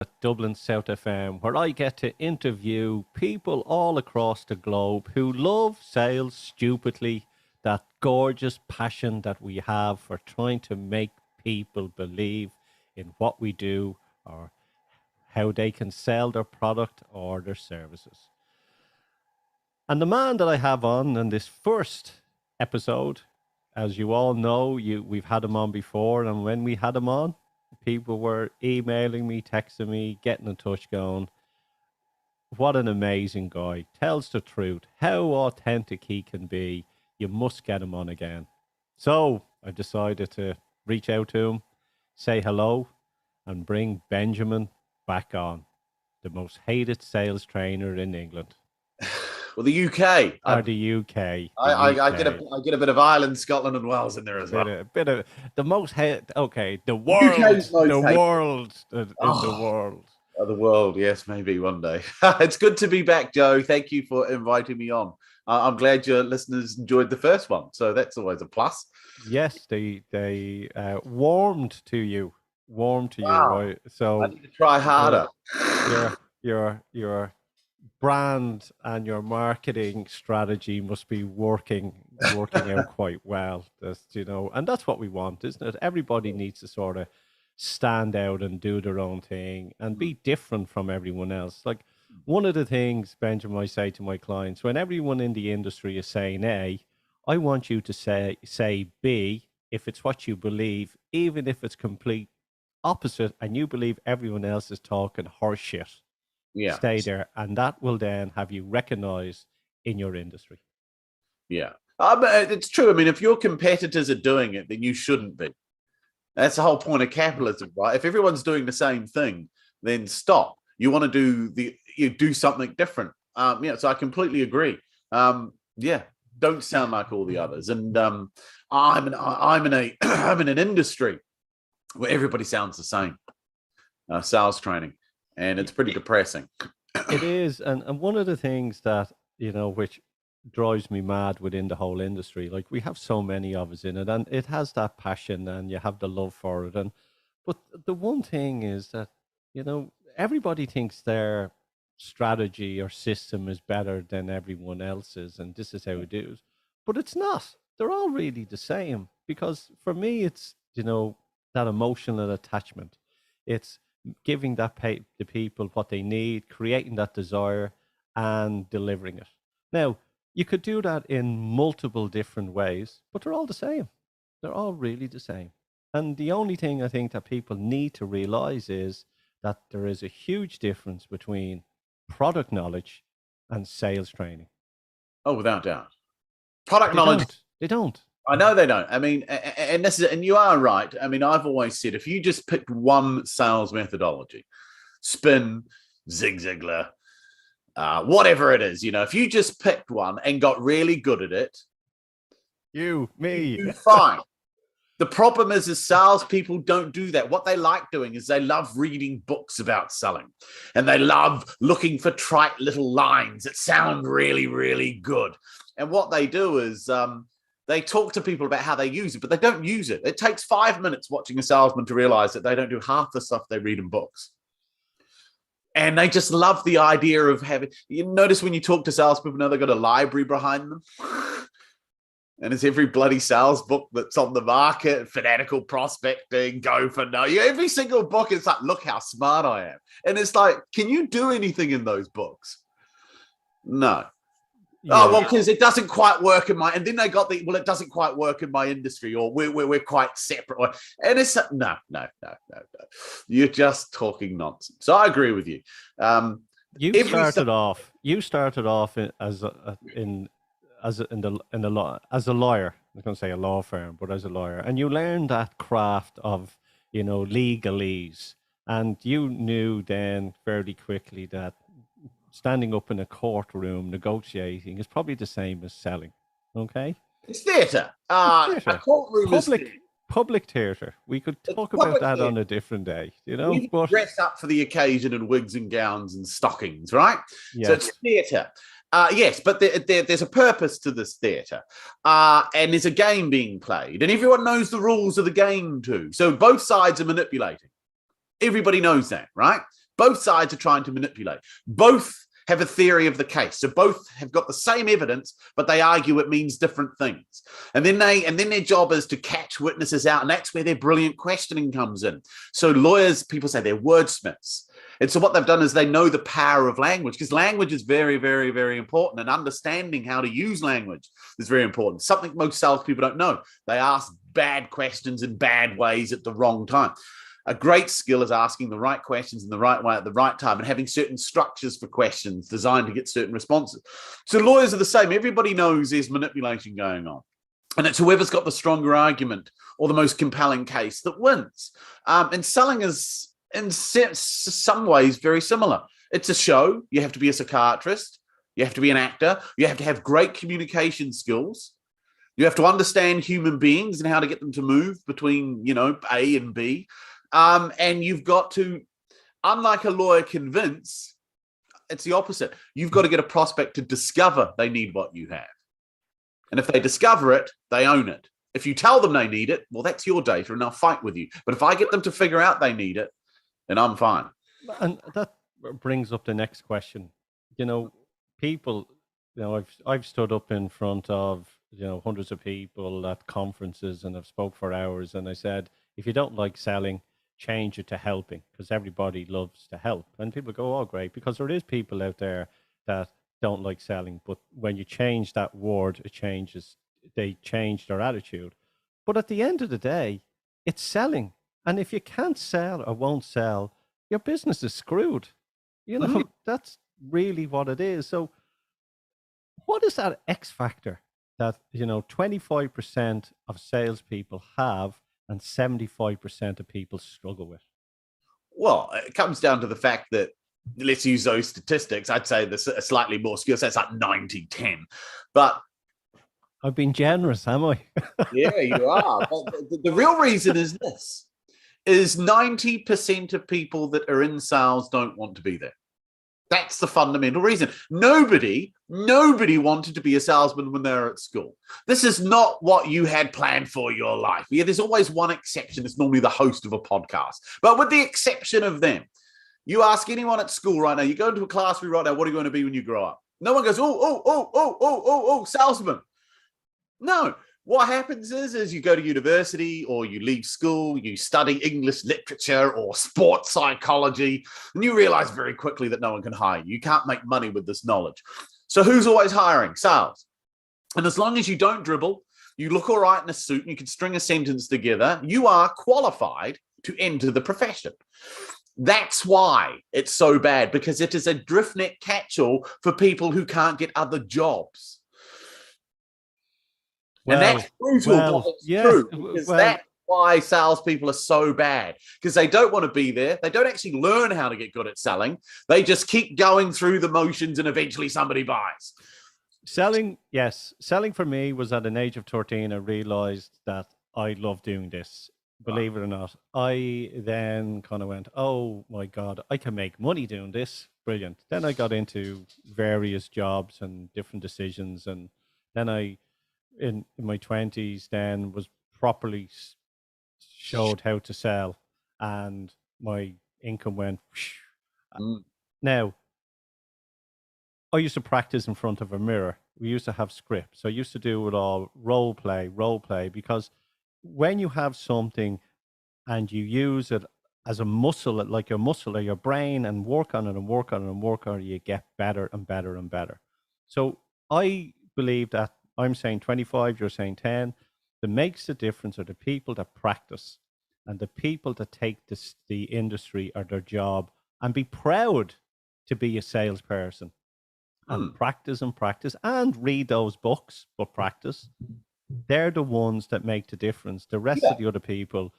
at Dublin South FM, where I get to interview people all across the globe who love sales stupidly, that gorgeous passion that we have for trying to make people believe in what we do or how they can sell their product or their services. And the man that I have on in this first episode, as you all know, we've had him on before, and when we had him on, people were emailing me, texting me, getting in touch, going, "What an amazing guy! Tells the truth. How authentic he can be. You must get him on again." So I decided to reach out to him, say hello, and bring Benjamin back on, the most hated sales trainer in England. Well, the UK. Or the UK. I get a bit of Ireland, Scotland, and Wales in there as well. A bit of the most okay, the world, the world, in the world. The world, yes, maybe one day. It's good to be back, Joe. Thank you for inviting me on. I'm glad your listeners enjoyed the first one, so that's always a plus. Yes, they warmed to you, right? So I need to try harder. Your brand and your marketing strategy must be working out quite well. And that's what we want, isn't it? Everybody needs to sort of stand out and do their own thing and be different from everyone else. Like, one of the things, Benjamin, I say to my clients, when everyone in the industry is saying A, I want you to say B if it's what you believe, even if it's complete opposite and you believe everyone else is talking horse shit. Yeah. Stay there, and that will then have you recognized in your industry. Yeah. It's true. I mean, if your competitors are doing it, then you shouldn't be. That's the whole point of capitalism, right? If everyone's doing the same thing, then stop. You want to do something different. So I completely agree. Don't sound like all the others. And I'm in an industry where everybody sounds the same. Sales training. And it's pretty depressing. It is. And one of the things that, which drives me mad within the whole industry, like, we have so many of us in it, and it has that passion and you have the love for it. But the one thing is that, everybody thinks their strategy or system is better than everyone else's, and this is how it is. But it's not. They're all really the same, because for me, it's, that emotional attachment. It's giving the people what they need, creating that desire, and delivering it. Now, you could do that in multiple different ways, but they're all the same. They're all really the same. And the only thing I think that people need to realize is that there is a huge difference between product knowledge and sales training. Oh, without doubt. Product knowledge. They don't. I know they don't. I mean, and you are right. I mean, I've always said, if you just picked one sales methodology, spin, Zig Ziglar, whatever it is, if you just picked one and got really good at it, you're fine. The problem is salespeople don't do that. What they like doing is they love reading books about selling, and they love looking for trite little lines that sound really, really good. And what they do is they talk to people about how they use it, but they don't use it. It takes 5 minutes watching a salesman to realize that they don't do half the stuff they read in books. And they just love the idea of having, you notice when you talk to salespeople now, they've got a library behind them. And it's every bloody sales book that's on the market, fanatical prospecting, go for no. Every single book is like, look how smart I am. And it's like, can you do anything in those books? No. Yeah. Oh, well, because it doesn't quite work in and then they got it doesn't quite work in my industry, or we're quite separate. And it's no. You're just talking nonsense. So I agree with you. You started off as a lawyer. I was going to say a law firm, but as a lawyer, and you learned that craft of, legalese, and you knew then fairly quickly that standing up in a courtroom negotiating is probably the same as selling. Okay, it's theatre. A courtroom is public theatre. We could talk about that on a different day. We dress up for the occasion in wigs and gowns and stockings, right? Yes. So it's theatre. Yes, but there's a purpose to this theatre, and there's a game being played, and everyone knows the rules of the game too. So both sides are manipulating. Everybody knows that, right? Both sides are trying to manipulate. Both have a theory of the case. So both have got the same evidence, but they argue it means different things. And then their job is to catch witnesses out. And that's where their brilliant questioning comes in. So lawyers, people say they're wordsmiths. And so what they've done is they know the power of language, because language is very, very, very important. And understanding how to use language is very important. Something most salespeople don't know. They ask bad questions in bad ways at the wrong time. A great skill is asking the right questions in the right way at the right time and having certain structures for questions designed to get certain responses. So lawyers are the same. Everybody knows there's manipulation going on. And it's whoever's got the stronger argument or the most compelling case that wins. And selling is, in some ways, very similar. It's a show. You have to be a psychiatrist. You have to be an actor. You have to have great communication skills. You have to understand human beings and how to get them to move between, A and B. And you've got to, unlike a lawyer convince, it's the opposite. You've got to get a prospect to discover they need what you have. And if they discover it, they own it. If you tell them they need it, well, that's your data and I'll fight with you. But if I get them to figure out they need it, then I'm fine. And that brings up the next question. People, I've stood up in front of, hundreds of people at conferences and I've spoke for hours. And I said, if you don't like selling, change it to helping, because everybody loves to help. And people go, oh, great, because there is people out there that don't like selling. But when you change that word, they change their attitude. But at the end of the day, it's selling. And if you can't sell or won't sell, your business is screwed. That's really what it is. So what is that X factor that, 25% of salespeople have and 75% of people struggle with? Well, it comes down to the fact that, let's use those statistics. I'd say there's a slightly more skill. So it's like 90-10. But I've been generous, am I? Yeah, you are. But the real reason is this, is 90% of people that are in sales don't want to be there. That's the fundamental reason. Nobody wanted to be a salesman when they were at school. This is not what you had planned for your life. Yeah, there's always one exception. It's normally the host of a podcast. But with the exception of them, you ask anyone at school right now, you go into a classroom right now, what are you going to be when you grow up? No one goes, salesman. No. What happens is you go to university or you leave school, you study English literature or sports psychology, and you realize very quickly that no one can hire you. You can't make money with this knowledge. So who's always hiring? Sales. And as long as you don't dribble, you look all right in a suit, and you can string a sentence together, you are qualified to enter the profession. That's why it's so bad, because it is a driftnet catch-all for people who can't get other jobs. And that's brutal, but it's true. Because that's why salespeople are so bad, because they don't want to be there. They don't actually learn how to get good at selling. They just keep going through the motions and eventually somebody buys. Selling, yes. Selling for me was at an age of 13. I realized that I love doing this. Believe it or not. I then kind of went, oh my God, I can make money doing this. Brilliant. Then I got into various jobs and different decisions. And then I, in my 20s, then was properly showed how to sell, and my income went. Now, I used to practice in front of a mirror. We used to have scripts. So I used to do it all role play, because when you have something and you use it as a muscle, like your muscle or your brain, and work on it, you get better and better and better. So I believe that I'm saying 25, you're saying 10. That makes the difference are the people that practice and the people that take the industry or their job and be proud to be a salesperson and practice and read those books, but practice. They're the ones that make the difference. The rest of the other people,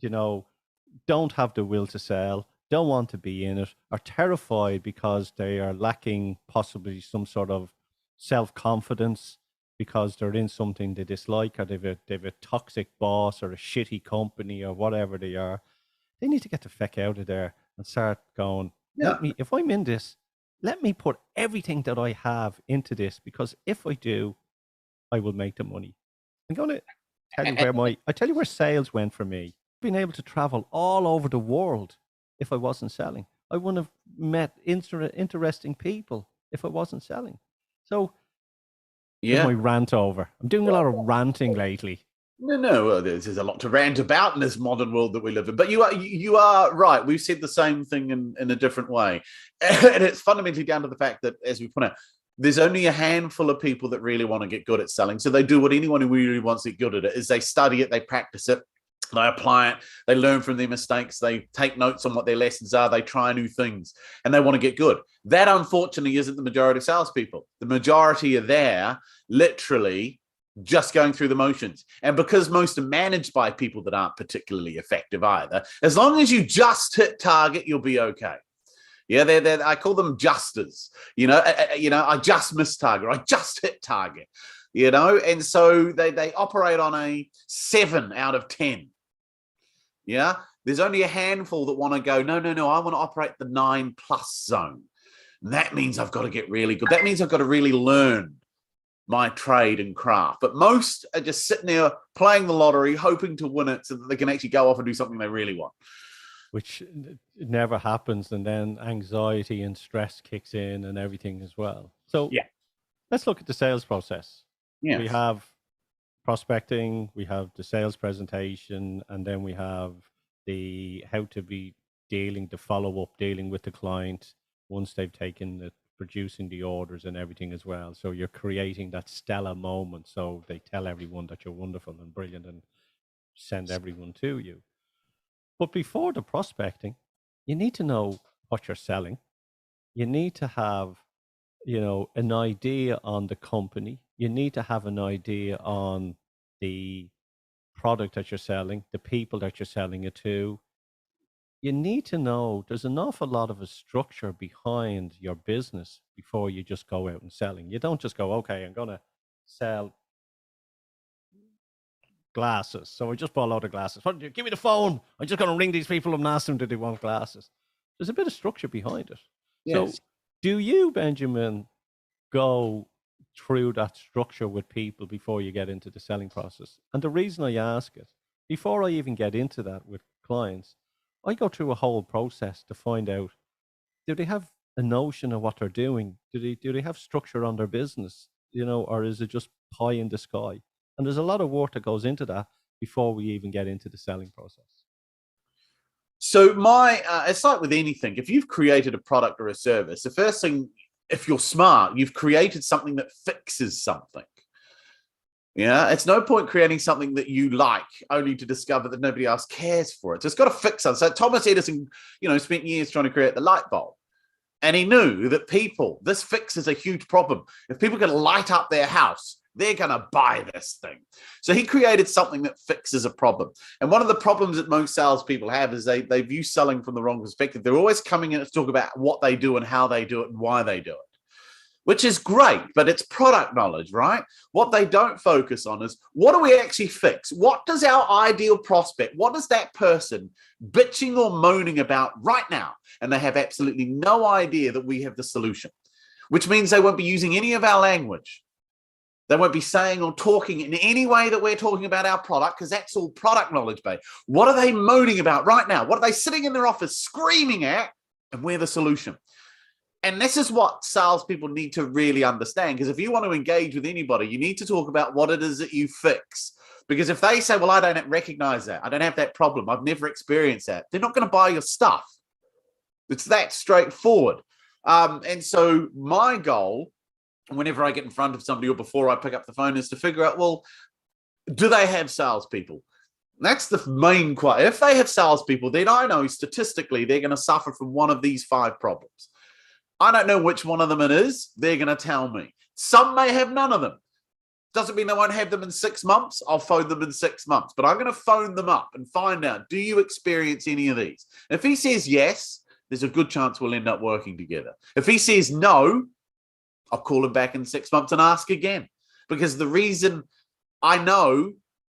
don't have the will to sell, don't want to be in it, are terrified because they are lacking possibly some sort of self-confidence, because they're in something they dislike, or they've a toxic boss or a shitty company or whatever they are. They need to get the feck out of there and start going, if I'm in this, let me put everything that I have into this, because if I do, I will make the money. I'm going to tell you where sales went for me. Being able to travel all over the world if I wasn't selling. I wouldn't have met interesting people if I wasn't selling. So is my Yeah. rant over? I'm doing a lot of ranting lately. No, there's a lot to rant about in this modern world that we live in. But you are right. We've said the same thing in a different way. And it's fundamentally down to the fact that, as we point out, there's only a handful of people that really want to get good at selling. So they do what anyone who really wants to get good at it is: they study it, they practice it, they apply it, they learn from their mistakes, they take notes on what their lessons are, they try new things, and they want to get good. That, unfortunately, isn't the majority of salespeople. The majority are there literally just going through the motions. And because most are managed by people that aren't particularly effective either, as long as you just hit target, you'll be okay. Yeah, they're I call them justers. I just missed target. I just hit target. And so they operate on a 7 out of 10. Yeah, there's only a handful that want to go, no, I want to operate the 9+ zone. And that means I've got to get really good. That means I've got to really learn my trade and craft. But most are just sitting there playing the lottery, hoping to win it so that they can actually go off and do something they really want. Which never happens, and then anxiety and stress kicks in and everything as well. So yeah, let's look at the sales process. Yeah. We have prospecting, we have the sales presentation, and then we have the how to be dealing, the follow-up, dealing with the client once they've taken the producing the orders and everything as well. So you're creating that stellar moment, so they tell everyone that you're wonderful and brilliant and send everyone to you. But before the prospecting, you need to know what you're selling. You need to have, an idea on the company. You need to have an idea on the product that you're selling, the people that you're selling it to. You need to know there's an awful lot of a structure behind your business before you just go out and selling. You don't just go, okay, I'm going to sell glasses. So I just bought a load of glasses. Give me the phone. I'm just going to ring these people up and ask them that they want glasses. There's a bit of structure behind it. Yes. So do you, Benjamin, go through that structure with people before you get into the selling process? And the reason I ask it, before I even get into that with clients, I go through a whole process to find out, do they have a notion of what they're doing? Do they have structure on their business? Or is it just pie in the sky? And there's a lot of work that goes into that before we even get into the selling process. So it's like with anything. If you've created a product or a service, the first thing, if you're smart, you've created something that fixes something. Yeah, it's no point creating something that you like only to discover that nobody else cares for it. So it's got to fix something. So Thomas Edison, spent years trying to create the light bulb. And he knew that this fixes a huge problem. If people can light up their house, they're going to buy this thing. So he created something that fixes a problem. And one of the problems that most salespeople have is they view selling from the wrong perspective. They're always coming in to talk about what they do and how they do it and why they do it, which is great, but it's product knowledge, right? What they don't focus on is, what do we actually fix? What does our ideal prospect, what does that person bitching or moaning about right now? And they have absolutely no idea that we have the solution, which means they won't be using any of our language. They won't be saying or talking in any way that we're talking about our product, because that's all product knowledge based. What are they moaning about right now? What are they sitting in their office screaming at? And we're the solution. And this is what salespeople need to really understand, because if you want to engage with anybody, you need to talk about what it is that you fix. Because if they say, well, I don't recognize that, I don't have that problem, I've never experienced that, they're not going to buy your stuff. It's that straightforward. And so my goal, whenever I get in front of somebody or before I pick up the phone, is to figure out, well, do they have salespeople? That's the main question. If they have salespeople, then I know statistically they're going to suffer from one of these 5 problems. I don't know which one of them it is. They're going to tell me. Some may have none of them. Doesn't mean they won't have them in 6 months. I'll phone them in 6 months. But I'm going to phone them up and find out, do you experience any of these? If he says yes, there's a good chance we'll end up working together. If he says no, I'll call him back in 6 months and ask again. Because the reason I know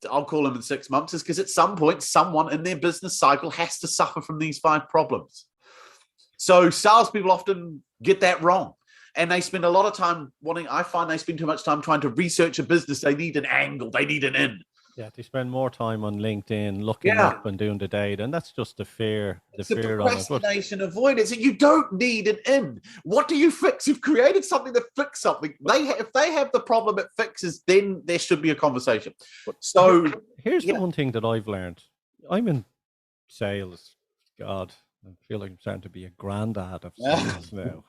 I'll call him in 6 months is because at some point, someone in their business cycle has to suffer from these 5 problems. So salespeople often get that wrong. And they spend a lot of time I find they spend too much time trying to research a business. They need an angle. They need an in. Yeah, they spend more time on LinkedIn looking Yeah. up and doing the data, and that's just the fear It's the on it. But procrastination avoidance. And you don't need an in. What do you fix? You've created something to fix something. If they have the problem it fixes, then there should be a conversation. So here's the one thing that I've learned. I'm in sales. God, I feel like I'm starting to be a granddad of sales now.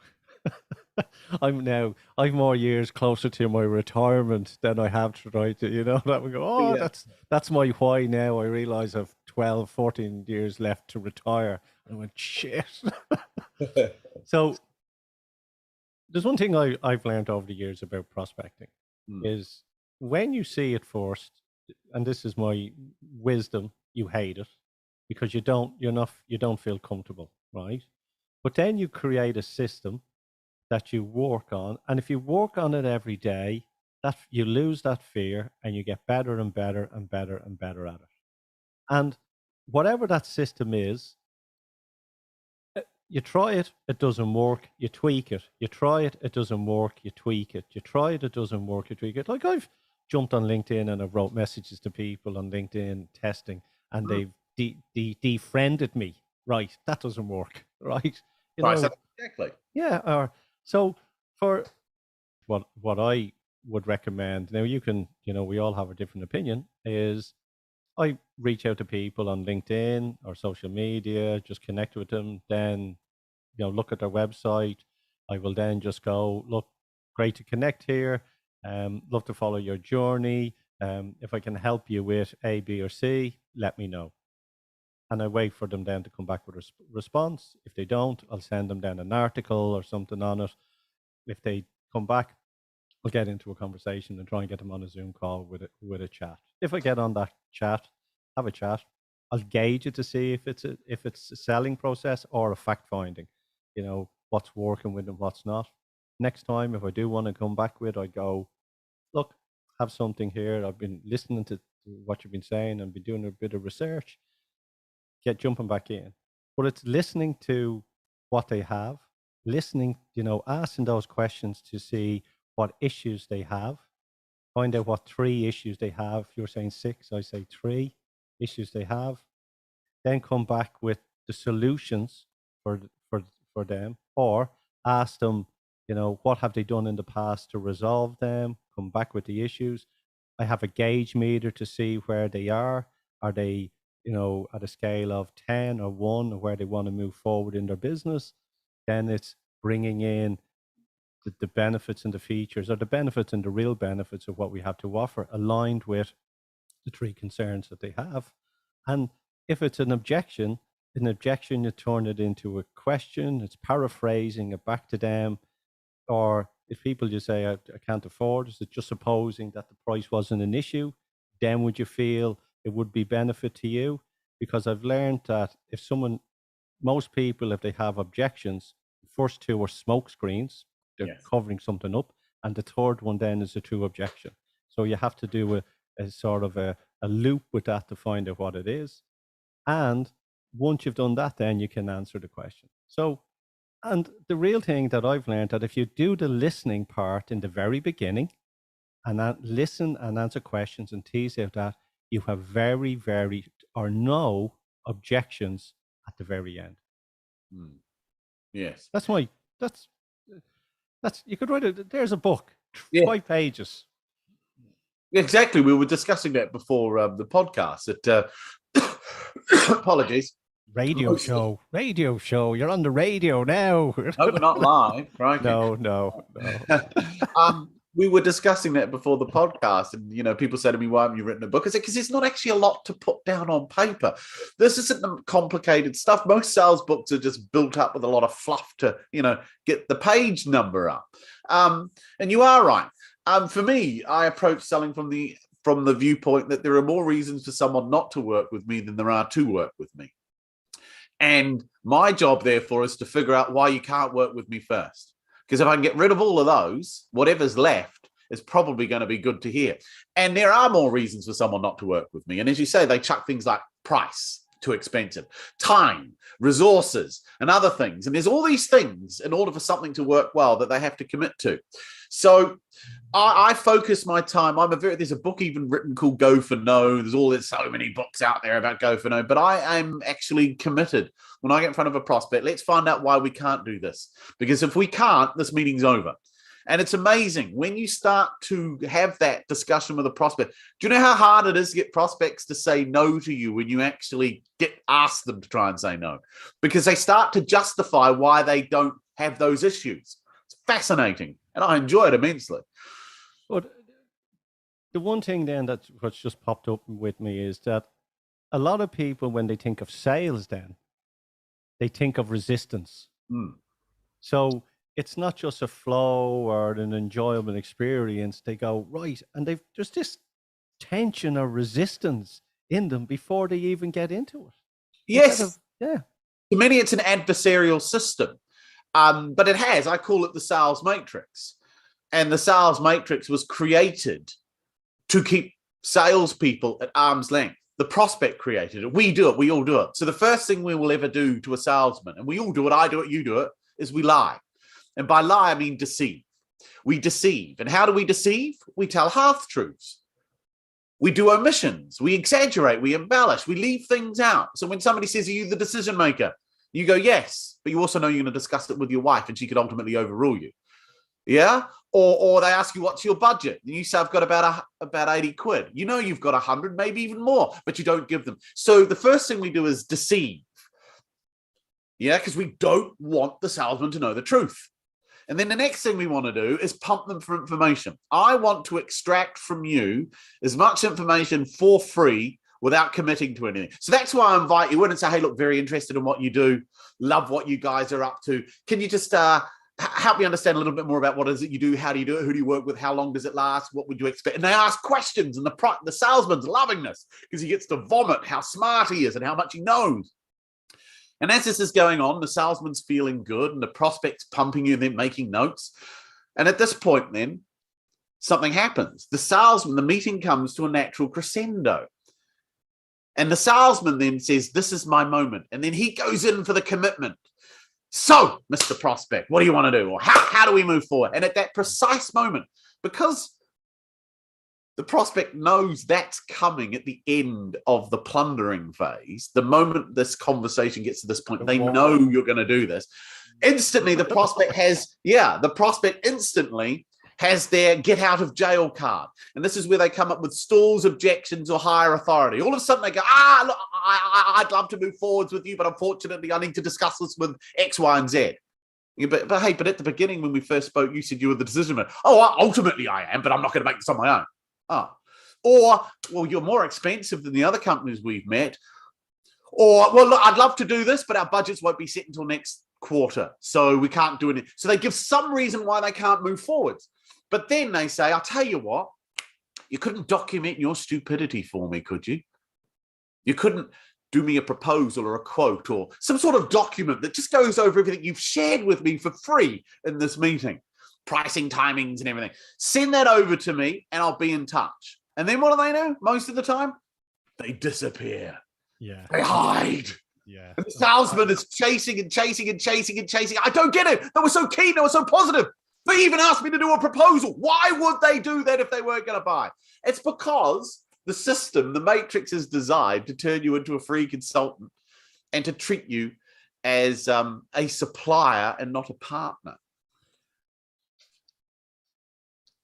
I've more years closer to my retirement than I have to try to, that we go, oh, Yeah. that's my why now. I realize I've 12, 14 years left to retire. And I went, shit. So there's one thing I've learned over the years about prospecting is when you see it first, and this is my wisdom, you hate it because you don't feel comfortable, right? But then you create a system that you work on, and if you work on it every day, that you lose that fear and you get better and better and better and better at it. And whatever that system is, you try it, it doesn't work, you tweak it. You try it, it doesn't work, you tweak it. You try it, it doesn't work, you tweak it. Like I've jumped on LinkedIn and I've wrote messages to people on LinkedIn testing, and they've defriended me. Right, that doesn't work. Right, exactly. Yeah. Or so for what I would recommend. Now you can, we all have a different opinion. Is I reach out to people on LinkedIn or social media, just connect with them, then look at their website. I will then just go, look, great to connect here. Love to follow your journey. If I can help you with A, B, or C, let me know. And I wait for them then to come back with a response. If they don't, I'll send them then an article or something on it. If they come back, I'll get into a conversation and try and get them on a Zoom call with a chat. If I get on that chat, have a chat, I'll gauge it to see if it's a selling process or a fact finding. What's working with them, what's not. Next time, if I do want to come back with, I go, look, have something here. I've been listening to what you've been saying and been doing a bit of research. Get jumping back in. But it's listening to what they have, listening, asking those questions to see what issues they have, find out what 3 issues they have. If you're saying 6, I say 3 issues they have. Then come back with the solutions for them, or ask them, what have they done in the past to resolve them? Come back with the issues. I have a gauge meter to see where they are. Are they, at a scale of 10 or 1, or where they want to move forward in their business? Then it's bringing in the benefits and the features, or the benefits and the real benefits of what we have to offer, aligned with the 3 concerns that they have. And if it's an objection, you turn it into a question. It's paraphrasing it back to them. Or if people just say, I can't afford, is it just supposing that the price wasn't an issue? Then would you feel it would be benefit to you? Because I've learned that most people, if they have objections, the first 2 are smoke screens. They're covering something up. And the third one then is a true objection. So you have to do a sort of a loop with that to find out what it is. And once you've done that, then you can answer the question. So, and the real thing that I've learned, that if you do the listening part in the very beginning and listen and answer questions and tease out that, you have very, very or no objections at the very end. Yes. That's you could write it. There's a book, 5 pages. Exactly. We were discussing that before the podcast. Apologies. Radio show. You're on the radio now. No, we're not live, right? No. We were discussing that before the podcast, and people say to me, "Why haven't you written a book?" I said, "Because it's not actually a lot to put down on paper. This isn't complicated stuff. Most sales books are just built up with a lot of fluff to, get the page number up." And you are right. For me, I approach selling from the viewpoint that there are more reasons for someone not to work with me than there are to work with me. And my job, therefore, is to figure out why you can't work with me first. Because if I can get rid of all of those, whatever's left is probably going to be good to hear. And there are more reasons for someone not to work with me. And as you say, they chuck things like price. too expensive. Time, resources, and other things. And there's all these things in order for something to work well that they have to commit to. So I focus my time. There's a book even written called Go for No. There's so many books out there about Go for No, but I am actually committed. When I get in front of a prospect, let's find out why we can't do this. Because if we can't, this meeting's over. And it's amazing when you start to have that discussion with a prospect. Do you know how hard it is to get prospects to say no to you when you actually ask them to try and say no? Because they start to justify why they don't have those issues. It's fascinating, and I enjoy it immensely. But the one thing then what's just popped up with me is that a lot of people, when they think of sales, then they think of resistance. So it's not just a flow or an enjoyable experience. They go, right, and there's this tension or resistance in them before they even get into it. Yes. Yeah. To many, it's an adversarial system. But I call it the sales matrix. And the sales matrix was created to keep salespeople at arm's length. The prospect created it. We do it. We all do it. So the first thing we will ever do to a salesman, and we all do it, I do it, you do it, is we lie. And by lie, I mean deceive. We deceive. And how do we deceive? We tell half-truths. We do omissions. We exaggerate. We embellish. We leave things out. So when somebody says, are you the decision maker? You go, yes. But you also know you're going to discuss it with your wife and she could ultimately overrule you. Yeah? Or they ask you, what's your budget? And you say, I've got about 80 quid. You know you've got 100, maybe even more, but you don't give them. So the first thing we do is deceive. Yeah, because we don't want the salesman to know the truth. And then the next thing we want to do is pump them for information. I want to extract from you as much information for free without committing to anything. So that's why I invite you in and say, hey, look, very interested in what you do. Love what you guys are up to. Can you just help me understand a little bit more about what is it you do? How do you do it? Who do you work with? How long does it last? What would you expect? And they ask questions, and the salesman's loving this because he gets to vomit how smart he is and how much he knows. And as this is going on, the salesman's feeling good and the prospect's pumping you and then making notes. And at this point, then something happens. The meeting comes to a natural crescendo. And the salesman then says, this is my moment. And then he goes in for the commitment. So, Mr. Prospect, what do you want to do? Or how do we move forward? And at that precise moment, because the prospect knows that's coming at the end of the plundering phase, the moment this conversation gets to this point, they know you're going to do this. Instantly, the prospect instantly has their get out of jail card. And this is where they come up with stalls, objections, or higher authority. All of a sudden they go, look, I'd love to move forwards with you, but unfortunately I need to discuss this with X, Y, and Z. But at the beginning when we first spoke, you said you were the decision maker. Ultimately I am, but I'm not going to make this on my own. Or, well, you're more expensive than the other companies we've met. Or, well, look, I'd love to do this, but our budgets won't be set until next quarter, so we can't do anything. So they give some reason why they can't move forwards. But then they say, I'll tell you what, you couldn't document your stupidity for me, could you? You couldn't do me a proposal or a quote or some sort of document that just goes over everything you've shared with me for free in this meeting. Pricing, timings, and everything. Send that over to me and I'll be in touch. And then what do they do most of the time? They disappear. Yeah. They hide. Yeah. And the salesman is chasing and chasing and chasing and chasing. I don't get it. They were so keen. They were so positive. They even asked me to do a proposal. Why would they do that if they weren't going to buy? It's because the system, the matrix, is designed to turn you into a free consultant and to treat you as a supplier and not a partner.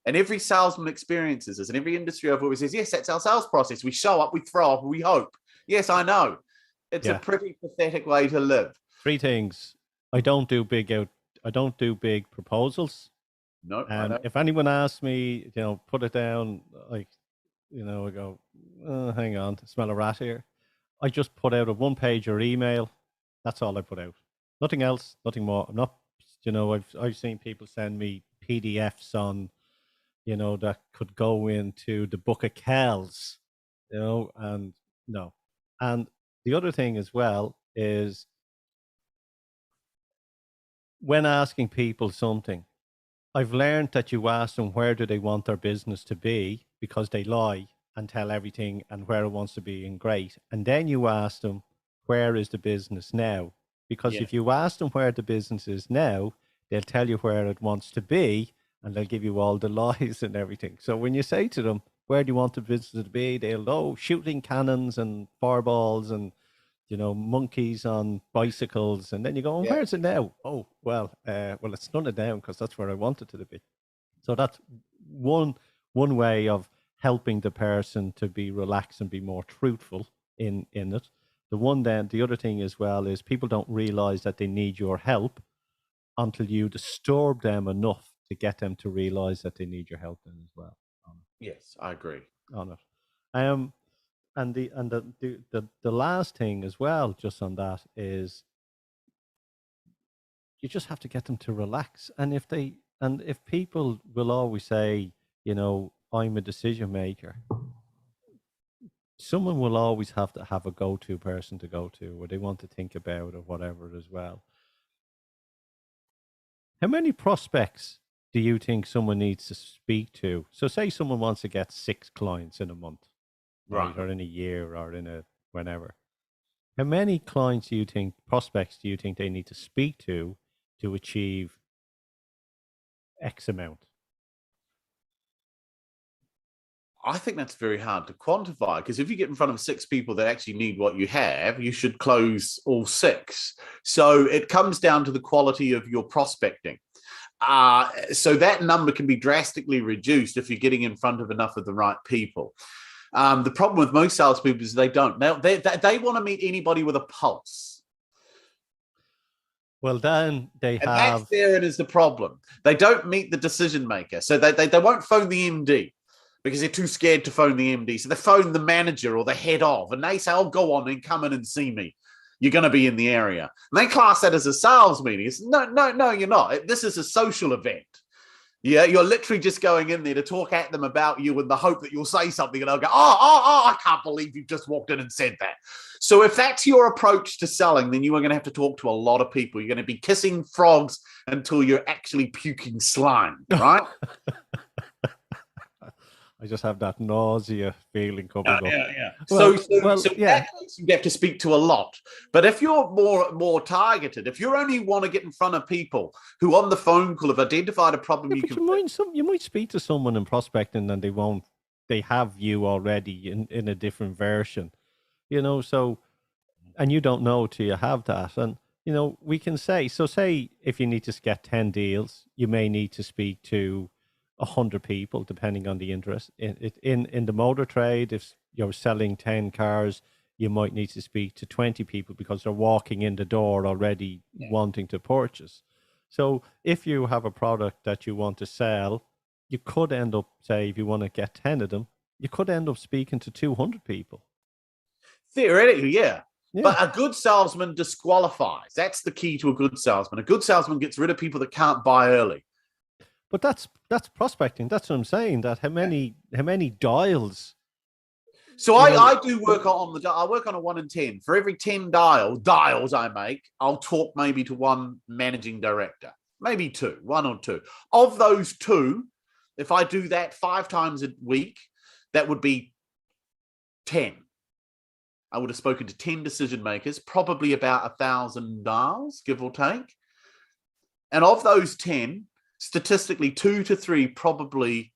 And every salesman experiences this, and every industry I've always says, yes, that's our sales process. We show up, we throw up, we hope. Yes, I know. It's a pretty pathetic way to live. Three things. I don't do big proposals. No. And if anyone asks me, put it down, I go, hang on, smell a rat here. I just put out a one-pager email. That's all I put out. Nothing else, nothing more. I'm not, I've seen people send me PDFs on, that could go into the book of Kells, and no. And the other thing as well is when asking people something, I've learned that you ask them where do they want their business to be, because they lie and tell everything and where it wants to be and great. And then you ask them, where is the business now? Because Yeah. if you ask them where the business is now, they'll tell you where it wants to be, and they'll give you all the lies and everything. So when you say to them, where do you want the business to be? They'll, oh, shooting cannons and fireballs and, monkeys on bicycles. And then you go, oh, Yeah. where's it now? Oh, well, it's none it down because that's where I want it to be. So that's one way of helping the person to be relaxed and be more truthful in it. The other thing as well is people don't realize that they need your help until you disturb them enough to get them to realize that they need your help then as well. Yes, I agree on it. And the last thing as well, just on that, is you just have to get them to relax. And if people will always say, I'm a decision maker, someone will always have to have a go-to person to go to, or they want to think about, or whatever as well. How many prospects do you think someone needs to speak to? So say someone wants to get 6 clients in a month, right? Or in a year, or in a whenever. How many prospects do you think they need to speak to achieve X amount? I think that's very hard to quantify, because if you get in front of 6 people that actually need what you have, you should close all 6. So it comes down to the quality of your prospecting. So that number can be drastically reduced if you're getting in front of enough of the right people. The problem with most salespeople is they don't. They want to meet anybody with a pulse. Well, then they have. That's therein is the problem. They don't meet the decision maker. So they won't phone the MD because they're too scared to phone the MD. So they phone the manager or the head of, and they say, oh, go on and come in and see me. You're going to be in the area. And they class that as a sales meeting. It's, no, you're not. This is a social event. Yeah, you're literally just going in there to talk at them about you in the hope that you'll say something and they'll go, oh, I can't believe you've just walked in and said that. So if that's your approach to selling, then you are going to have to talk to a lot of people. You're going to be kissing frogs until you're actually puking slime, right? I just have that nausea feeling coming up. Yeah. So you have to speak to a lot. But if you're more targeted, if you only want to get in front of people who on the phone call have identified a problem, you might speak to someone in prospecting and they have you already in a different version, so, and you don't know till you have that. And, we can say if you need to get 10 deals, you may need to speak to 100 people, depending on the interest. In the motor trade, if you're selling 10 cars, you might need to speak to 20 people because they're walking in the door already wanting to purchase. So if you have a product that you want to sell, you could end up, say, if you want to get 10 of them, you could end up speaking to 200 people. Theoretically, yeah. But a good salesman disqualifies. That's the key to a good salesman. A good salesman gets rid of people that can't buy early. But that's prospecting. That's what I'm saying. That how many dials. So I do work on I work on a 1 in 10. For every 10 dials I make, I'll talk maybe to one managing director, maybe 2, 1 or 2. Of those 2, if I do that 5 times a week, that would be 10. I would have spoken to 10 decision makers, probably about 1,000 dials, give or take. And of those 10, statistically 2 to 3 probably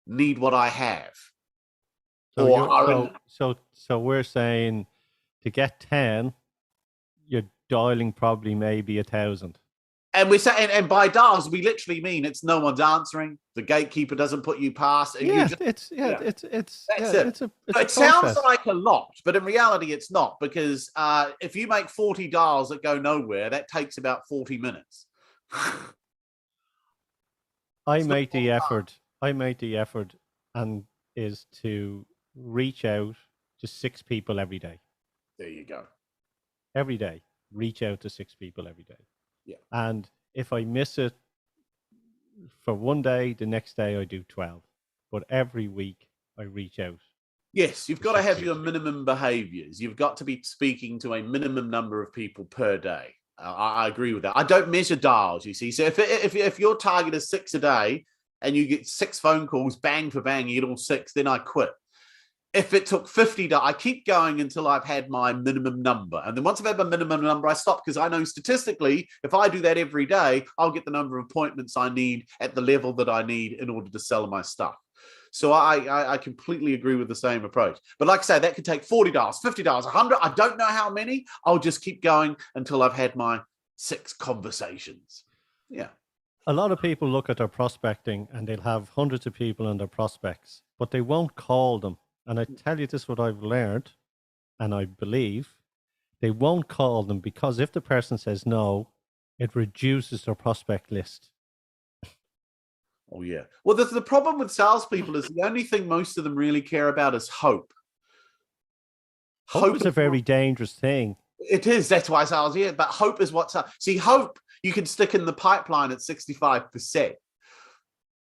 need what I have. So we're saying to get 10, you're dialing probably maybe 1,000. And we're saying, and by dials, we literally mean it's no one's answering. The gatekeeper doesn't put you past. And it sounds like a lot, but in reality, it's not, because if you make 40 dials that go nowhere, that takes about 40 minutes. I made the effort, and is to reach out to 6 people every day. There you go. Every day, reach out to 6 people every day. Yeah. And if I miss it for one day, the next day I do 12. But every week I reach out. Yes, you've got to have your minimum behaviors. You've got to be speaking to a minimum number of people per day. I agree with that. I don't measure dials, you see. So if your target is 6 a day and you get 6 phone calls, bang for bang, you get all 6, then I quit. If it took $50, I keep going until I've had my minimum number. And then once I've had my minimum number, I stop, because I know statistically, if I do that every day, I'll get the number of appointments I need at the level that I need in order to sell my stuff. So I completely agree with the same approach. But like I say, that could take $40, $50, $100. I don't know how many. I'll just keep going until I've had my 6 conversations. Yeah. A lot of people look at their prospecting and they'll have hundreds of people in their prospects, but they won't call them. And I tell you this, what I've learned, and I believe, they won't call them because if the person says no, it reduces their prospect list. Oh, yeah. Well, the problem with salespeople is the only thing most of them really care about is hope. Hope is a very dangerous thing. It is. That's why sales, yeah. But hope is what's up. See, hope you can stick in the pipeline at 65%.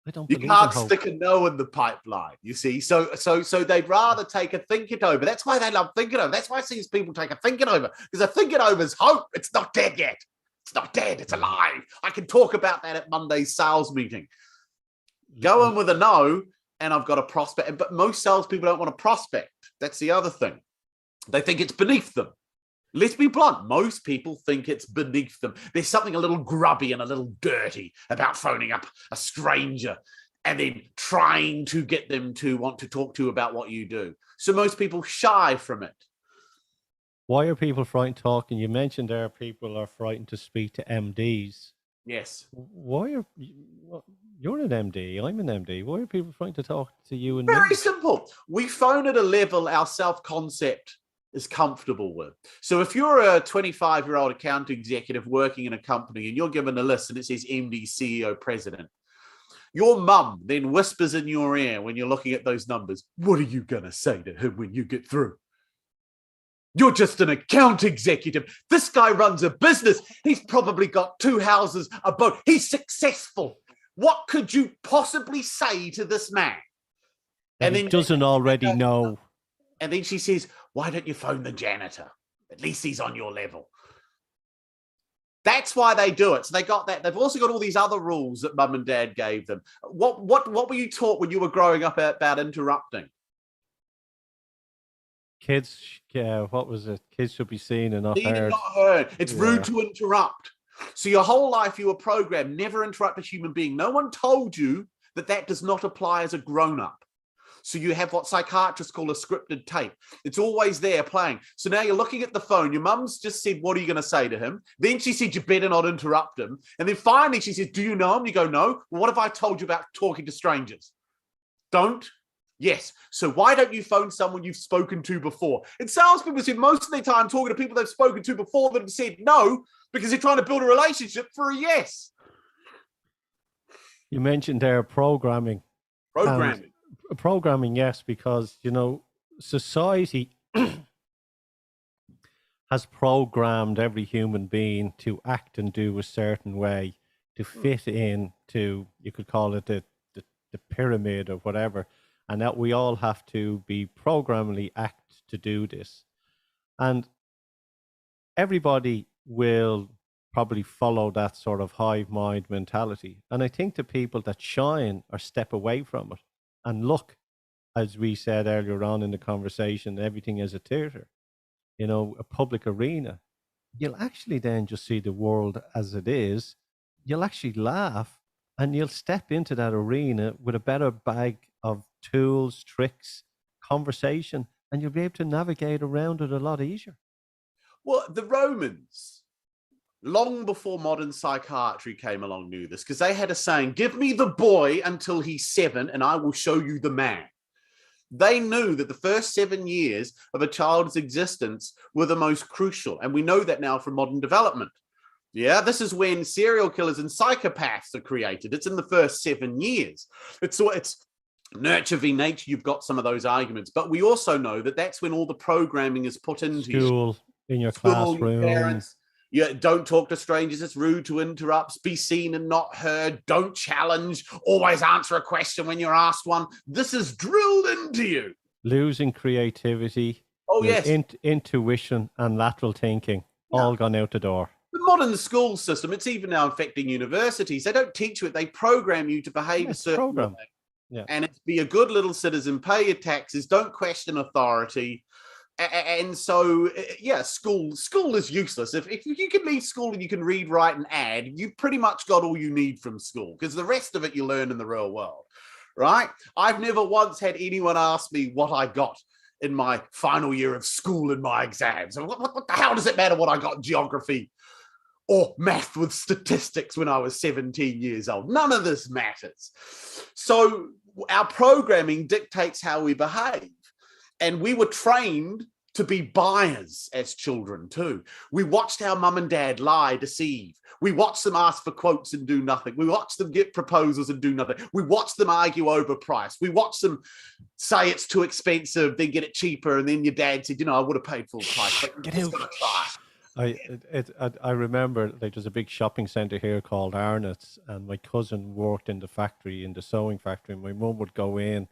I don't you believe can't in hope. stick a no in the pipeline, you see. So they'd rather take a think it over. That's why they love thinking over. That's why I see people take a thinking over, because a thinking over is hope. It's not dead yet. It's not dead. It's alive. I can talk about that at Monday's sales meeting. Go in with a no, and I've got a prospect. But most salespeople don't want to prospect. That's the other thing. They think it's beneath them. Let's be blunt. Most people think it's beneath them. There's something a little grubby and a little dirty about phoning up a stranger and then trying to get them to want to talk to you about what you do. So most people shy from it. Why are people frightened talking? You mentioned there people are frightened to speak to MDs. Yes. Why are you're an MD? I'm an MD. Why are people frightened to talk to you and Very me? simple. We phone at a level our self-concept is comfortable with. So if you're a 25-year-old account executive working in a company and you're given a list and it says MD, CEO, president, your mum then whispers in your ear when you're looking at those numbers, what are you going to say to him when you get through? You're just an account executive. This guy runs a business. He's probably got 2 houses, a boat. He's successful. What could you possibly say to this man? And he doesn't already know. And then she says, why don't you phone the janitor? At least he's on your level. That's why they do it. So they got that. They've also got all these other rules that mum and dad gave them. What were you taught when you were growing up about interrupting? Kids, what was it? Kids should be seen and not Seen heard. and not heard. It's rude to interrupt. So your whole life you were programmed, never interrupt a human being. No one told you that that does not apply as a grown-up. So you have what psychiatrists call a scripted tape. It's always there playing. So now you're looking at the phone. Your mum's just said, what are you going to say to him? Then she said, you better not interrupt him. And then finally she says, do you know him? You go, no. Well, what have I told you about talking to strangers? Don't? Yes. So why don't you phone someone you've spoken to before? And salespeople spend most of their time talking to people they've spoken to before that have said no, because they're trying to build a relationship for a yes. You mentioned there programming. Programming, yes, because, you know, society has programmed every human being to act and do a certain way to fit in to, you could call it the pyramid or whatever, and that we all have to be programmingly act to do this. And everybody will probably follow that sort of hive mind mentality. And I think the people that shine or step away from it and look, as we said earlier on in the conversation, everything is a theater, you know, a public arena. You'll actually then just see the world as it is. You'll actually laugh and you'll step into that arena with a better bag of tools, tricks, conversation, and you'll be able to navigate around it a lot easier. Well, the Romans, long before modern psychiatry came along, knew this, because they had a saying, give me the boy until he's 7 and I will show you the man. They knew that the first 7 years of a child's existence were the most crucial. And we know that now from modern development. Yeah, this is when serial killers and psychopaths are created. It's in the first 7 years. It's nurture v nature. You've got some of those arguments. But we also know that that's when all the programming is put into school, in your classroom. Your parents. Yeah, don't talk to strangers. It's rude to interrupt. Be seen and not heard. Don't challenge. Always answer a question when you're asked one. This is drilled into you. Losing creativity. Oh, yes. Intuition and lateral thinking, all gone out the door. The modern school system, it's even now affecting universities. They don't teach you it. They program you to behave a certain way. Yeah. And it's be a good little citizen, pay your taxes, don't question authority. And so, yeah, school is useless. If you can leave school and you can read, write, and add, you pretty much got all you need from school, because the rest of it you learn in the real world, right? I've never once had anyone ask me what I got in my final year of school in my exams. What the hell does it matter what I got in geography or math with statistics when I was 17 years old? None of this matters. So our programming dictates how we behave. And we were trained to be buyers as children too. We watched our mum and dad lie, deceive. We watched them ask for quotes and do nothing. We watched them get proposals and do nothing. We watched them argue over price. We watched them say it's too expensive, then get it cheaper. And then your dad said, I would have paid full price, but Get just out. gonna try. I remember, like, there's a big shopping centre here called Arnott's, and my cousin worked in the factory, in the sewing factory, and my mum would go in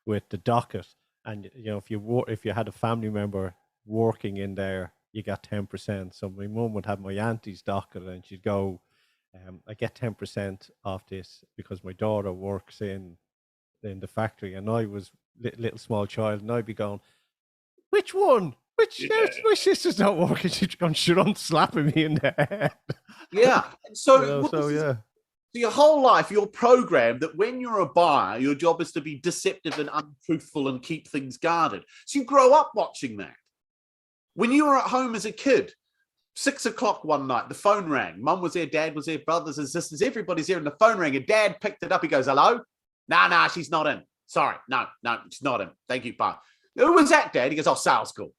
with the docket, and if you had a family member working in there, you got 10%. So my mum would have my auntie's docket, and she'd go, I get 10% off this because my daughter works in the factory, and I was little small child, and I'd be going, which one? My sister's not working. She's going, sure, I'm slapping me in the head. Yeah. And so, yeah. So your whole life, you're programmed that when you're a buyer, your job is to be deceptive and untruthful and keep things guarded. So you grow up watching that. When you were at home as a kid, 6 o'clock one night, the phone rang. Mum was there, dad was there, brothers and sisters, everybody's there, and the phone rang, and dad picked it up. He goes, hello? No, she's not in. Sorry, no, she's not in. Thank you, bye. Who was that, dad? He goes, sales call.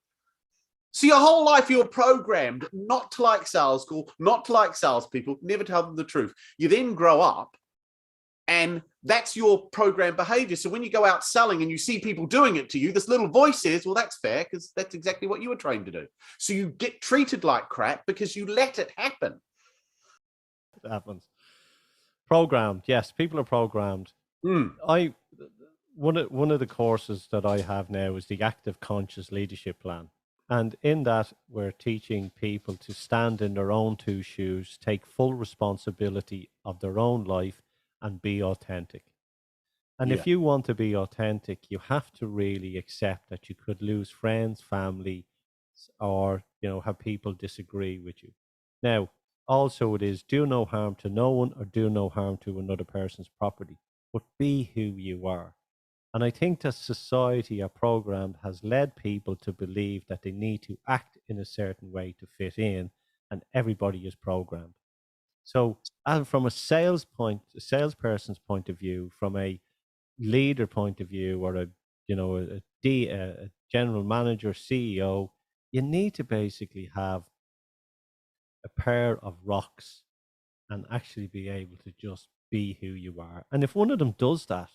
So your whole life, you're programmed not to like sales call, not to like salespeople, never tell them the truth. You then grow up, and that's your programmed behavior. So when you go out selling and you see people doing it to you, this little voice says, well, that's fair, because that's exactly what you were trained to do. So you get treated like crap because you let it happen. It happens. Programmed. Yes, people are programmed. One of the courses that I have now is the Active Conscious Leadership Plan. And in that, we're teaching people to stand in their own two shoes, take full responsibility of their own life, and be authentic. And if you want to be authentic, you have to really accept that you could lose friends, family, or, have people disagree with you. Now, also it is do no harm to no one or do no harm to another person's property, but be who you are. And I think that society, our program, has led people to believe that they need to act in a certain way to fit in, and everybody is programmed. So, from a salesperson's point of view, from a leader point of view, or a general manager, CEO, you need to basically have a pair of rocks and actually be able to just be who you are. And if one of them does that,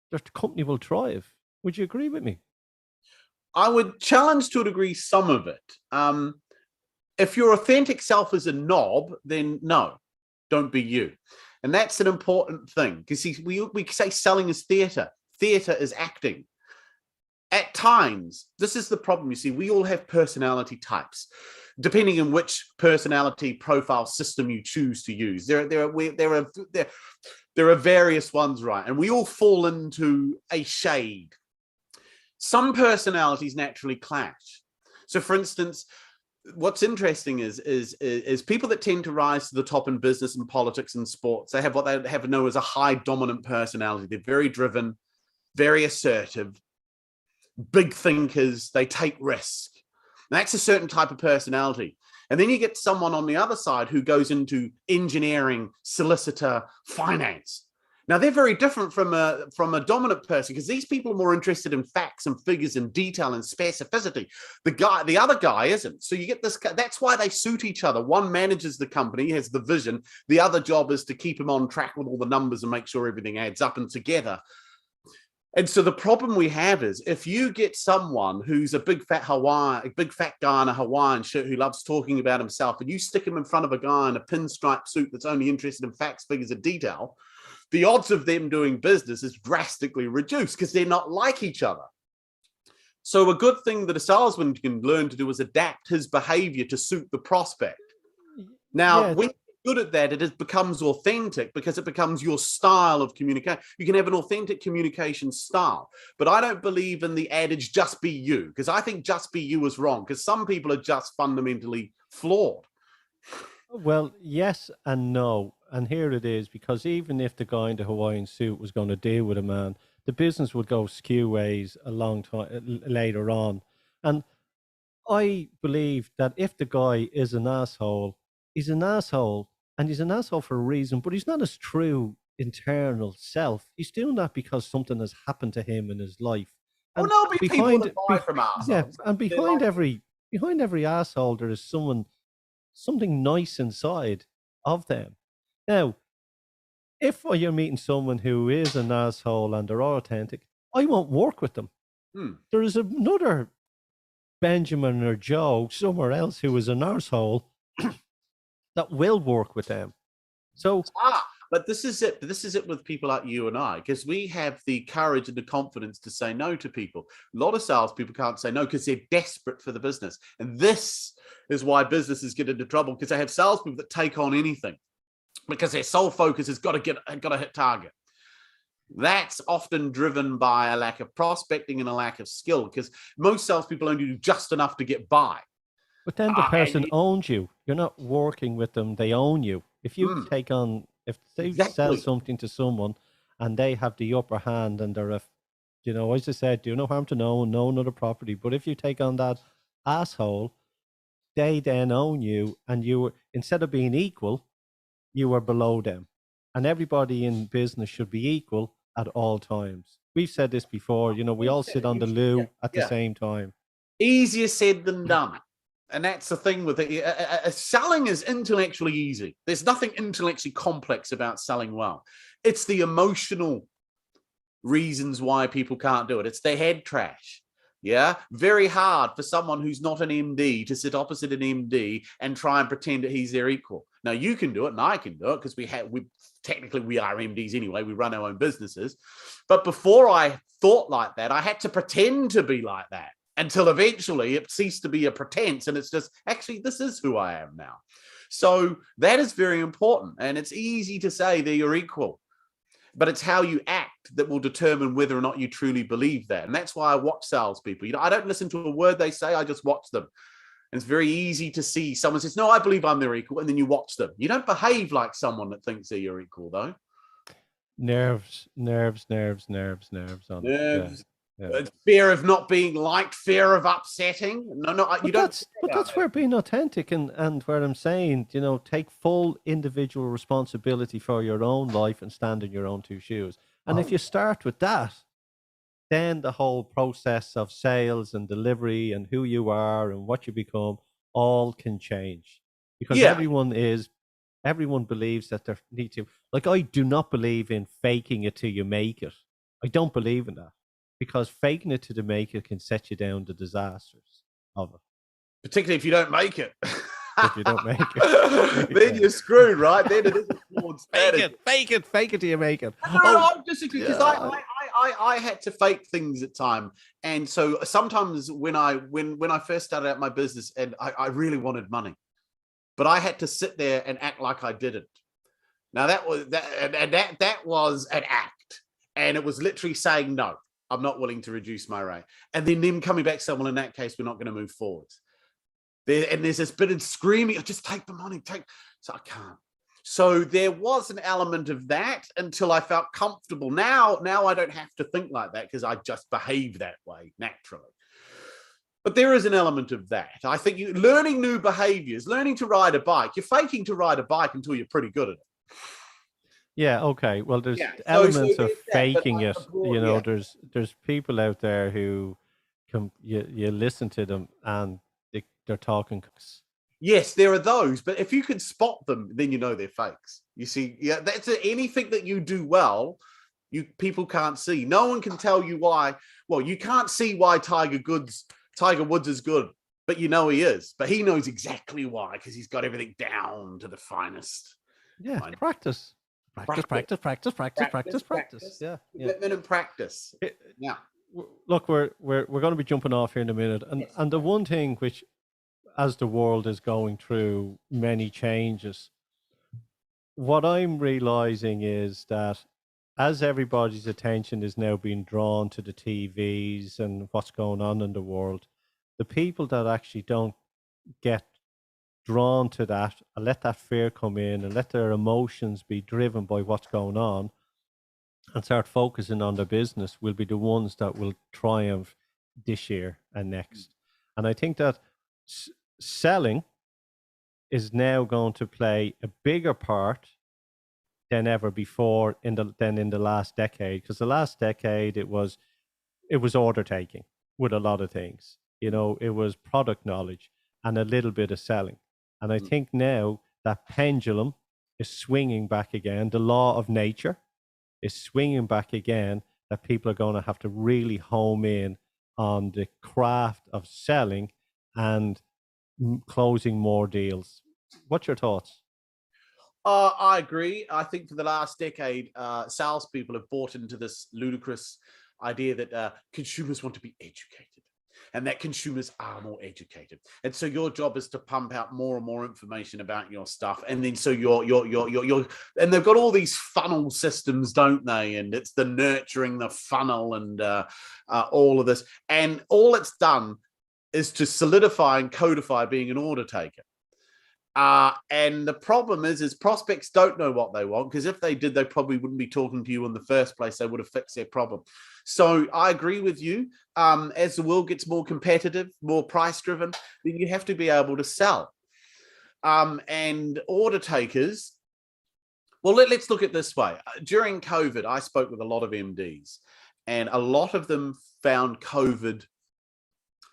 the company will thrive. Would you agree with me? I would challenge to a degree some of it. If your authentic self is a knob, then no, don't be you. And that's an important thing, because we say selling is theatre. Theatre is acting. At times, this is the problem. You see, we all have personality types, depending on which personality profile system you choose to use. There are various ones, right? And we all fall into a shade. Some personalities naturally clash. So, for instance, what's interesting is people that tend to rise to the top in business and politics and sports, they have what they have known as a high dominant personality. They're very driven, very assertive, big thinkers, they take risk. That's a certain type of personality. And then you get someone on the other side who goes into engineering, solicitor, finance. Now, they're very different from a dominant person, because these people are more interested in facts and figures and detail and specificity. The other guy isn't. So you get this. That's why they suit each other. One manages the company, has the vision. The other job is to keep him on track with all the numbers and make sure everything adds up and together. And so the problem we have is, if you get someone who's a big fat guy in a Hawaiian shirt who loves talking about himself, and you stick him in front of a guy in a pinstripe suit that's only interested in facts, figures, and detail, the odds of them doing business is drastically reduced, because they're not like each other. So a good thing that a salesman can learn to do is adapt his behavior to suit the prospect. Now, when good at that, it becomes authentic because it becomes your style of communication. You can have an authentic communication style, but I don't believe in the adage just be you, because I think just be you is wrong, because some people are just fundamentally flawed. Well, yes and no. And here it is, because even if the guy in the Hawaiian suit was going to deal with a man, the business would go skew ways a long time later on. And I believe that if the guy is an asshole, he's an asshole, and he's an asshole for a reason, but he's not his true internal self. He's doing that because something has happened to him in his life. Well, And there'll be people that buy from yeah, assholes. and behind every asshole there is something nice inside of them. Now, if you're meeting someone who is an asshole and they're authentic, I won't work with them. There is another Benjamin or Joe somewhere else who is an arsehole that will work with them. So but this is it. This is it with people like you and I, because we have the courage and the confidence to say no to people. A lot of salespeople can't say no because they're desperate for the business. And this is why businesses get into trouble, because they have salespeople that take on anything because their sole focus has got to hit target. That's often driven by a lack of prospecting and a lack of skill, because most salespeople only do just enough to get by. But then the person owns you. You're not working with them. They own you. If you take on, if they sell something to someone and they have the upper hand and they're as I said, do no harm to no one, no another property. But if you take on that asshole, they then own you, and you, instead of being equal, you are below them. And everybody in business should be equal at all times. We've said this before, we all sit on the loo at the same time. Easier said than done. And that's the thing with it. Selling is intellectually easy. There's nothing intellectually complex about selling well. It's the emotional reasons why people can't do it. It's their head trash. Yeah, very hard for someone who's not an MD to sit opposite an MD and try and pretend that he's their equal. Now you can do it, and I can do it, because technically we are MDs anyway. We run our own businesses. But before I thought like that, I had to pretend to be like that, until eventually it ceased to be a pretense, and it's just, actually, this is who I am now. So that is very important, and it's easy to say that you're equal, but it's how you act that will determine whether or not you truly believe that. And that's why I watch salespeople. I don't listen to a word they say, I just watch them. And it's very easy to see someone says, no, I believe I'm their equal, and then you watch them. You don't behave like someone that thinks they're your equal, though. Nerves. Yeah. Fear of not being liked, fear of upsetting. But that's where being authentic and where I'm saying, take full individual responsibility for your own life and stand in your own two shoes. And if you start with that, then the whole process of sales and delivery and who you are and what you become all can change, because everyone believes that they need to. Like, I do not believe in faking it till you make it. I don't believe in that. Because faking it to the make it can set you down to disasters of it. Particularly if you don't make it. If you don't make it. Then you're screwed, right? Then it isn't flawed strategy. Fake it till you make it. I disagree, because I had to fake things at time. And so sometimes when I first started out my business, and I really wanted money, but I had to sit there and act like I didn't. Now that was an act. And it was literally saying, no, I'm not willing to reduce my rate. And then them coming back saying, well, in that case, we're not going to move forward. There's this bit of screaming, just take the money, so I can't. So there was an element of that until I felt comfortable. Now I don't have to think like that, because I just behave that way naturally. But there is an element of that. I think learning new behaviors, learning to ride a bike, you're faking to ride a bike until you're pretty good at it. Yeah, okay. Well, there's elements of faking it. There's people out there who you listen to them and they're talking. Yes, there are those, but if you can spot them, then you know they're fakes. You see, that's anything that you do well, people can't see. No one can tell you why. Well, you can't see why Tiger Woods is good, but you know he is. But he knows exactly why, because he's got everything down to the finest. Yeah, practice. Practice. Yeah. Commitment and practice. Yeah. Look, we're going to be jumping off here in a minute, and the one thing which, as the world is going through many changes, what I'm realizing is that as everybody's attention is now being drawn to the TVs and what's going on in the world, the people that actually don't get drawn to that and let that fear come in and let their emotions be driven by what's going on and start focusing on their business will be the ones that will triumph this year and next. And I think that selling is now going to play a bigger part than ever before in the last decade, because the last decade it was order taking with a lot of things. It was product knowledge and a little bit of selling. And I think now that pendulum is swinging back again. The law of nature is swinging back again, that people are going to have to really home in on the craft of selling and closing more deals. What's your thoughts? I agree. I think for the last decade, salespeople have bought into this ludicrous idea that consumers want to be educated, and that consumers are more educated. And so your job is to pump out more and more information about your stuff. And then so and they've got all these funnel systems, don't they? And it's the nurturing the funnel and all of this. And all it's done is to solidify and codify being an order taker. And the problem is prospects don't know what they want, because if they did, they probably wouldn't be talking to you in the first place. They would have fixed their problem. So I agree with you. As the world gets more competitive, more price driven, then you have to be able to sell. And order takers, well, let's look at it this way. During COVID, I spoke with a lot of MDs, and a lot of them found COVID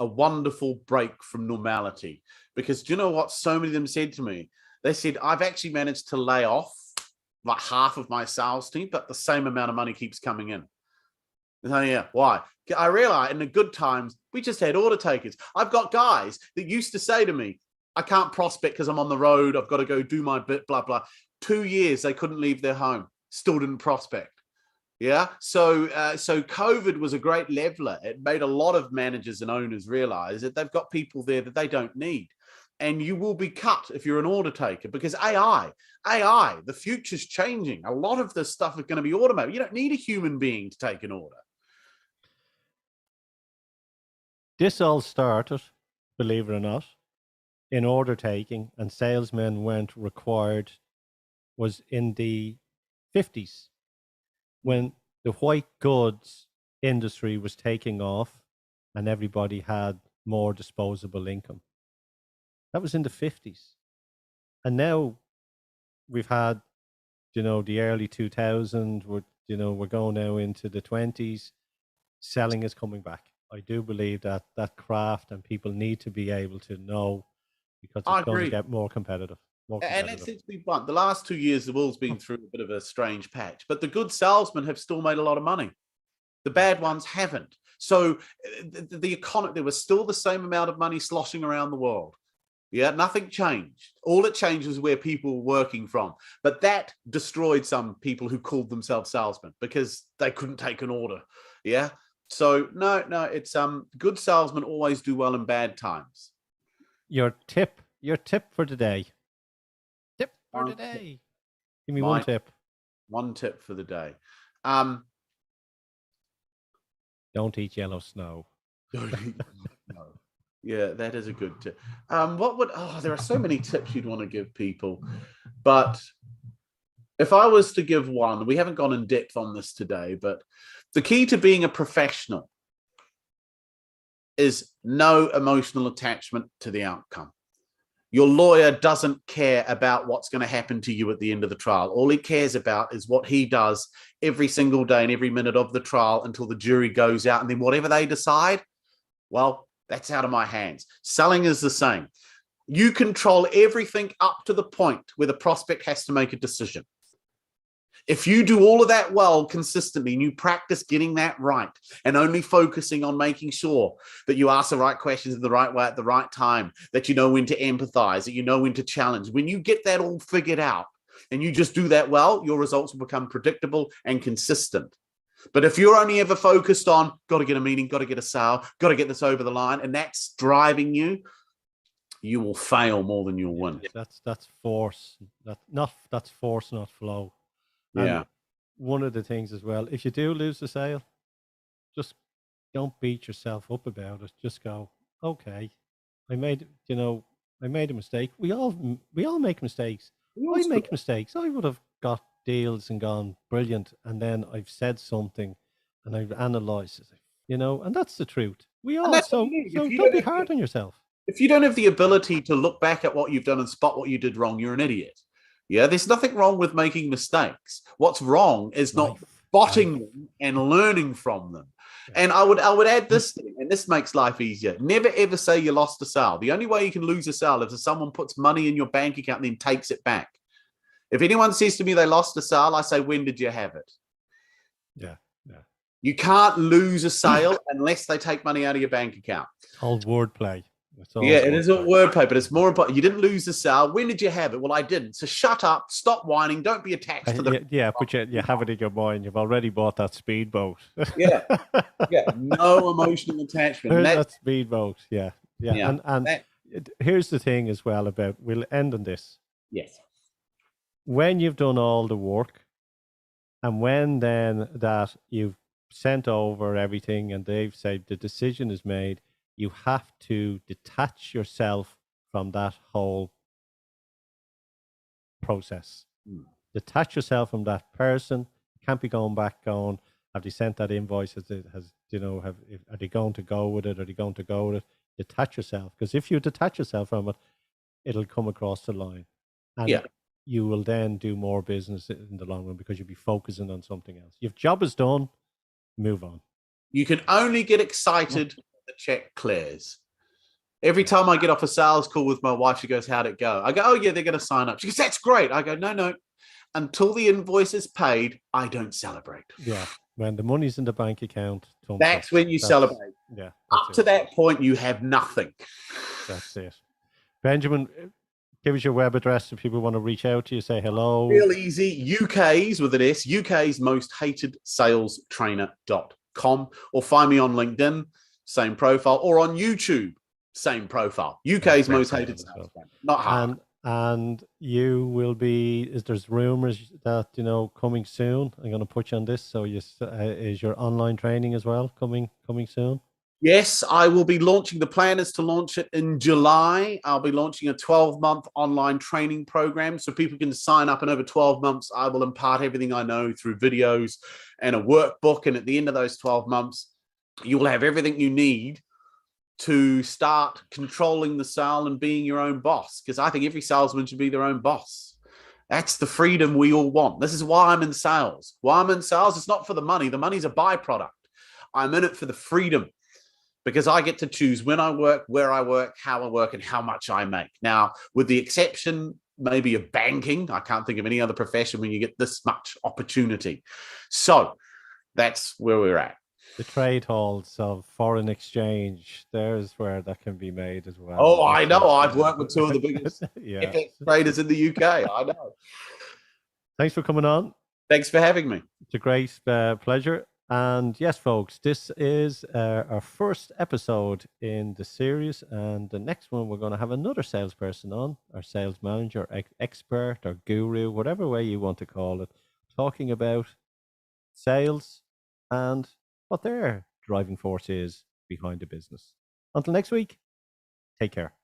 a wonderful break from normality. Because do you know what so many of them said to me? They said, I've actually managed to lay off like half of my sales team, but the same amount of money keeps coming in. Oh, yeah, why? I realize in the good times, we just had order takers. I've got guys that used to say to me, I can't prospect because I'm on the road. I've got to go do my bit, blah, blah. 2 years, they couldn't leave their home. Still didn't prospect. Yeah. So COVID was a great leveler. It made a lot of managers and owners realize that they've got people there that they don't need. And you will be cut if you're an order taker, because AI, the future's changing. A lot of this stuff is going to be automated. You don't need a human being to take an order. This all started, believe it or not, in order taking, and salesmen weren't required, was in the 50s, when the white goods industry was taking off and everybody had more disposable income. That was in the 50s. And now we've had, the early 2000s, we're going now into the 20s. Selling is coming back. I do believe that craft and people need to be able to know, because it's going to get more competitive. And let's be blunt. The last 2 years, the world's been through a bit of a strange patch, but the good salesmen have still made a lot of money. The bad ones haven't. So the economy, there was still the same amount of money sloshing around the world. Yeah, nothing changed. All it changed was where people were working from. But that destroyed some people who called themselves salesmen because they couldn't take an order. Yeah. So no, it's good salesmen always do well in bad times. Your tip for the day. Tip for the day. Give me one tip. One tip for the day. Don't eat yellow snow. Don't eat no. Yeah, that is a good tip. There are so many tips you'd want to give people, but if I was to give one, we haven't gone in depth on this today, but the key to being a professional is no emotional attachment to the outcome. Your lawyer doesn't care about what's going to happen to you at the end of the trial. All he cares about is what he does every single day and every minute of the trial until the jury goes out. And then whatever they decide, well, that's out of my hands. Selling is the same. You control everything up to the point where the prospect has to make a decision. If you do all of that well consistently and you practice getting that right and only focusing on making sure that you ask the right questions in the right way at the right time, that you know when to empathize, that you know when to challenge, when you get that all figured out and you just do that well, your results will become predictable and consistent. But if you're only ever focused on, got to get a meeting, got to get a sale, got to get this over the line, and that's driving you, you will fail more than you'll win. That's force. That's force, not flow. Yeah. And one of the things as well, if you do lose the sale, just don't beat yourself up about it. Just go, okay, I made I made a mistake. We all make mistakes. I make mistakes. I would have got deals and gone brilliant, and then I've said something, and I've analysed it. And that's the truth. We all so don't be hard on yourself. If you don't have the ability to look back at what you've done and spot what you did wrong, you're an idiot. Yeah, there's nothing wrong with making mistakes. What's wrong is not spotting them and learning from them. And I would add this thing, and this makes life easier. Never ever say you lost a sale. The only way you can lose a sale is if someone puts money in your bank account and then takes it back. If anyone says to me they lost a sale, I say, when did you have it? Yeah. You can't lose a sale unless they take money out of your bank account. It's all wordplay. It is all wordplay, but it's more important. You didn't lose the sale. When did you have it? Well, I didn't. So shut up, stop whining, don't be attached to the... Yeah, but you have it in your mind. You've already bought that speedboat. Yeah, no emotional attachment. That speedboat, yeah. And here's the thing as well about, we'll end on this. Yes. When you've done all the work, and when then that you've sent over everything and they've said the decision is made, you have to detach yourself from that whole process. Detach yourself from that person. You can't be going back going, have they sent that invoice? Are they going to go with it? Are they going to go with it? Detach yourself. Because if you detach yourself from it, it'll come across the line. And you will then do more business in the long run because you'll be focusing on something else. Your job is done, move on. You can only get excited when the check clears. Every time I get off a sales call with my wife, she goes, how'd it go? I go, oh, yeah, they're going to sign up. She goes, that's great. I go, no. Until the invoice is paid, I don't celebrate. Yeah. When the money's in the bank account, that's when you celebrate. Yeah. Up to that point, you have nothing. That's it. Benjamin, give us your web address if people want to reach out to you, say hello. Real easy. UK's with an S, UK's most hated sales trainer.com, or find me on LinkedIn, same profile, or on YouTube, same profile. UK's most hated sales trainer. Not hard. And you will be, there's rumors that, coming soon. I'm going to put you on this. So is your online training as well coming soon? Yes, I will be launching. The plan is to launch it in July. I'll be launching a 12-month online training program so people can sign up, and over 12 months, I will impart everything I know through videos and a workbook. And at the end of those 12 months, you will have everything you need to start controlling the sale and being your own boss. Because I think every salesman should be their own boss. That's the freedom we all want. This is why I'm in sales. Why I'm in sales, it's not for the money. The money's a byproduct. I'm in it for the freedom, because I get to choose when I work, where I work, how I work, and how much I make. Now, with the exception maybe of banking, I can't think of any other profession when you get this much opportunity. So that's where we're at. The trade halls of foreign exchange, there's where that can be made as well. Oh, I know. I've worked with two of the biggest FX traders in the UK. I know. Thanks for coming on. Thanks for having me. It's a great pleasure. And yes, folks, this is our first episode in the series. And the next one, we're going to have another salesperson on, our sales manager, expert, or guru, whatever way you want to call it, talking about sales and what their driving force is behind the business. Until next week, take care.